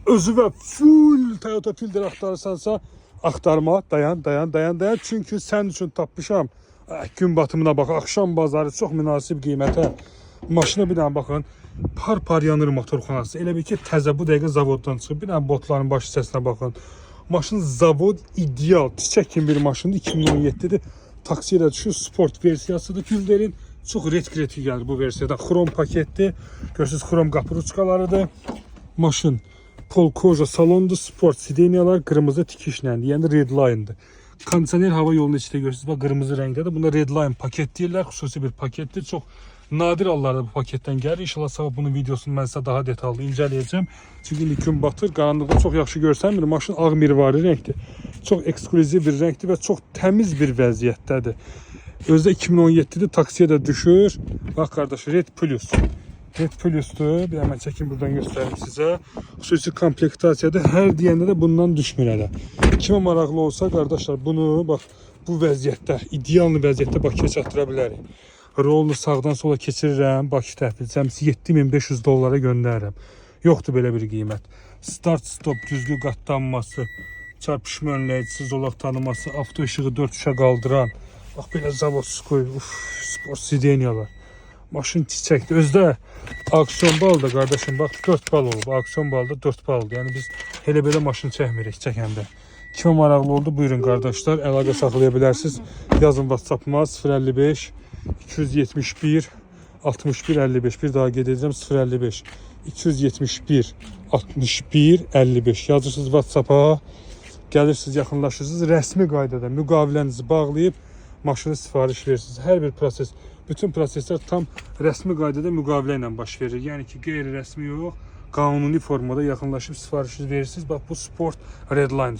özü ve full Toyota Fielder axtarırsansa axtarma, dayan. Çünkü sen üçün tapmışam. Gün batımına bax, axşam bazarı çox münasib qiymətə. Maşına bir dənə baxın. Par yanır motorxanası. Elə bir ki təzə bu dəqiqə zavoddan çıxıb. Bir dənə botların baş hissəsinə baxın. Maşın zavod ideal, çiçək kimi bir maşındır. 2017'dir. Taksiyə düşür, sport versiyasıdır. Fielder'in çox retki gəlir bu versiyada. Xrom paketdir. Görürsünüz, xrom qapı ruçkalarıdır. Maşın pol koja salondur, sport sideniyalar qırmızı tikişləndir. Yəni redline'dır. Kondisioner hava yolunun içində görürsünüz, bax qırmızı rəngdədir. Bunda redline paket deyirlər, xüsusi bir paketdir. Çox nadir hallarda bu paketdən gəlir. İnşallah sabah bunun videosunu mən sizə daha detallı incələyəcəm. Çünki indi gün batır, qaranlıqda çox yaxşı görsənmir. Maşın ağ mirvari rəngdir. Çox ekskluziv bir rəngdir və çox təmiz bir vəziyyətdədir. Özdə 2017'dir, taksiyə də düşür. Bax qardaş, Red Plus. Red Plus'dur. Bir hemen çekin buradan göstereyim size. Xüsusi komplektasiyada hər deyəndə də bundan düşmür hələ. Kimə maraqlı olsa qardaşlar, bunu bax bu vəziyyətdə, ideal vəziyyətdə Bakıya çatdıra bilərik. Rolunu sağdan sola keçirirəm, Bakı təhvil cəmsi 7500 dollara göndərirəm. Yoxdur belə bir qiymət. Start stop düzgü qatlanması, çarpışma önləyicisi, zolaq tanıması, avto işığı 4 uşa qaldıran, bax belə zavodskoy, sport sideniyalar. Maşın çiçəkdir. Özdə aksiyon balda qardaşım, bax 4 bal olub. Aksiyon balda 4 baldır. Yəni biz elə belə maşın çəkmirik çəkəndə. Kimə maraqlı oldu, buyurun qardaşlar, əlaqə saxlaya bilərsiniz. Yazın WhatsApp-ma 055 271 61 55. Bir daha gedəcəm, 055 271 61 55. Yazırsınız WhatsApp-a, gəlirsiniz, yaxınlaşırsınız. Rəsmi qaydada müqavilənizi bağlayıb maşını sifariş verirsiniz. Hər bir proses, bütün proseslər tam rəsmi qaydada müqavilə ilə baş verir. Yəni ki, qeyri-rəsmi yox, qanuni formada yaxınlaşıb sifarişinizi verirsiniz. Bax bu Sport Redline